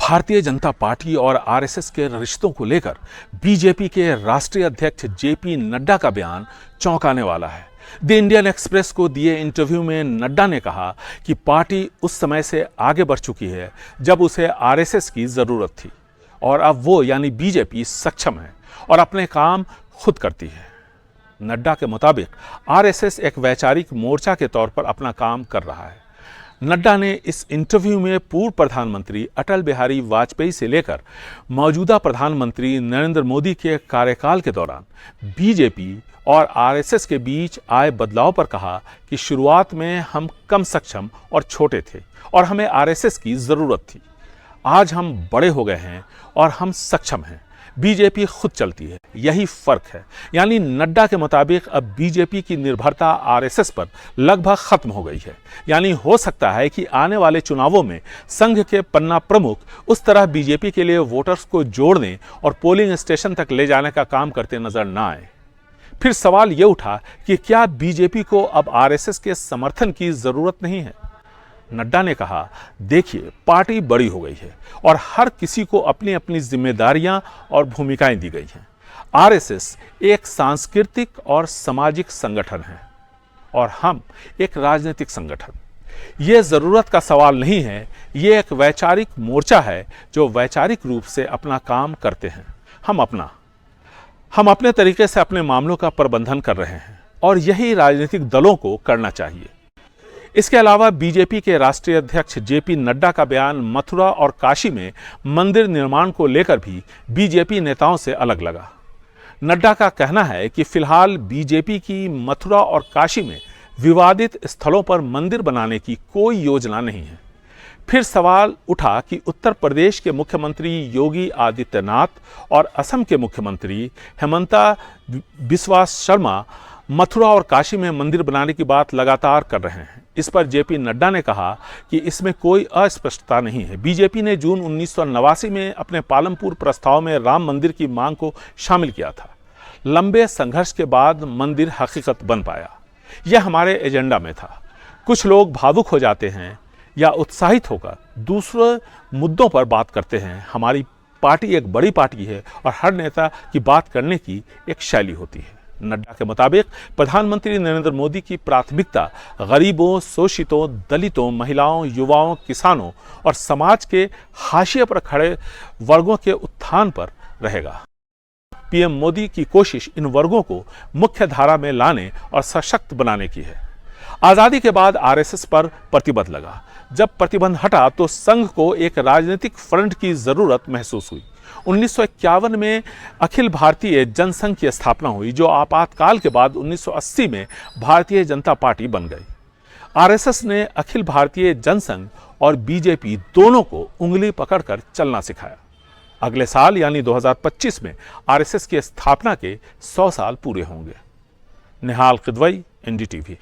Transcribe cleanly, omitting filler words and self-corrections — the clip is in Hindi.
भारतीय जनता पार्टी और आरएसएस के रिश्तों को लेकर बीजेपी के राष्ट्रीय अध्यक्ष जेपी नड्डा का बयान चौंकाने वाला है। द इंडियन एक्सप्रेस को दिए इंटरव्यू में नड्डा ने कहा कि पार्टी उस समय से आगे बढ़ चुकी है जब उसे आरएसएस की जरूरत थी और अब वो यानी बीजेपी सक्षम है और अपने काम खुद करती है। नड्डा के मुताबिक आरएसएस एक वैचारिक मोर्चा के तौर पर अपना काम कर रहा है। नड्डा ने इस इंटरव्यू में पूर्व प्रधानमंत्री अटल बिहारी वाजपेयी से लेकर मौजूदा प्रधानमंत्री नरेंद्र मोदी के कार्यकाल के दौरान बीजेपी और आरएसएस के बीच आए बदलाव पर कहा कि शुरुआत में हम कम सक्षम और छोटे थे और हमें आरएसएस की जरूरत थी। आज हम बड़े हो गए हैं और हम सक्षम हैं। बीजेपी खुद चलती है, यही फर्क है। यानी नड्डा के मुताबिक अब बीजेपी की निर्भरता आरएसएस पर लगभग खत्म हो गई है। यानी हो सकता है कि आने वाले चुनावों में संघ के पन्ना प्रमुख उस तरह बीजेपी के लिए वोटर्स को जोड़ने और पोलिंग स्टेशन तक ले जाने का काम करते नजर न आए। फिर सवाल यह उठा कि क्या बीजेपी को अब आरएसएस के समर्थन की जरूरत नहीं है? नड्डा ने कहा, देखिए, पार्टी बड़ी हो गई है और हर किसी को अपनी अपनी जिम्मेदारियां और भूमिकाएं दी गई हैं। आरएसएस एक सांस्कृतिक और सामाजिक संगठन है और हम एक राजनीतिक संगठन। यह जरूरत का सवाल नहीं है, यह एक वैचारिक मोर्चा है जो वैचारिक रूप से अपना काम करते हैं। हम अपने तरीके से अपने मामलों का प्रबंधन कर रहे हैं और यही राजनीतिक दलों को करना चाहिए। इसके अलावा बीजेपी के राष्ट्रीय अध्यक्ष जेपी नड्डा का बयान मथुरा और काशी में मंदिर निर्माण को लेकर भी बीजेपी नेताओं से अलग लगा। नड्डा का कहना है कि फिलहाल बीजेपी की मथुरा और काशी में विवादित स्थलों पर मंदिर बनाने की कोई योजना नहीं है। फिर सवाल उठा कि उत्तर प्रदेश के मुख्यमंत्री योगी आदित्यनाथ और असम के मुख्यमंत्री हेमंता बिस्वा शर्मा मथुरा और काशी में मंदिर बनाने की बात लगातार कर रहे हैं। इस पर जेपी नड्डा ने कहा कि इसमें कोई अस्पष्टता नहीं है। बीजेपी ने जून 1989 में अपने पालमपुर प्रस्ताव में राम मंदिर की मांग को शामिल किया था। लंबे संघर्ष के बाद मंदिर हकीकत बन पाया। यह हमारे एजेंडा में था। कुछ लोग भावुक हो जाते हैं या उत्साहित होकर दूसरे मुद्दों पर बात करते हैं। हमारी पार्टी एक बड़ी पार्टी है और हर नेता की बात करने की एक शैली होती है। नड्डा के मुताबिक प्रधानमंत्री नरेंद्र मोदी की प्राथमिकता गरीबों, शोषितों, दलितों, महिलाओं, युवाओं, किसानों और समाज के हाशिए पर खड़े वर्गों के उत्थान पर रहेगा। पीएम मोदी की कोशिश इन वर्गों को मुख्य धारा में लाने और सशक्त बनाने की है। आजादी के बाद आरएसएस पर प्रतिबंध लगा। जब प्रतिबंध हटा तो संघ को एक राजनीतिक फ्रंट की जरूरत महसूस हुई। 1951 में अखिल भारतीय जनसंघ की स्थापना हुई, जो आपातकाल के बाद 1980 में भारतीय जनता पार्टी बन गई। आरएसएस ने अखिल भारतीय जनसंघ और बीजेपी दोनों को उंगली पकड़कर चलना सिखाया। अगले साल यानी 2025 में आरएसएस की स्थापना के 100 साल पूरे होंगे। निहाल किदवई, एनडीटीवी।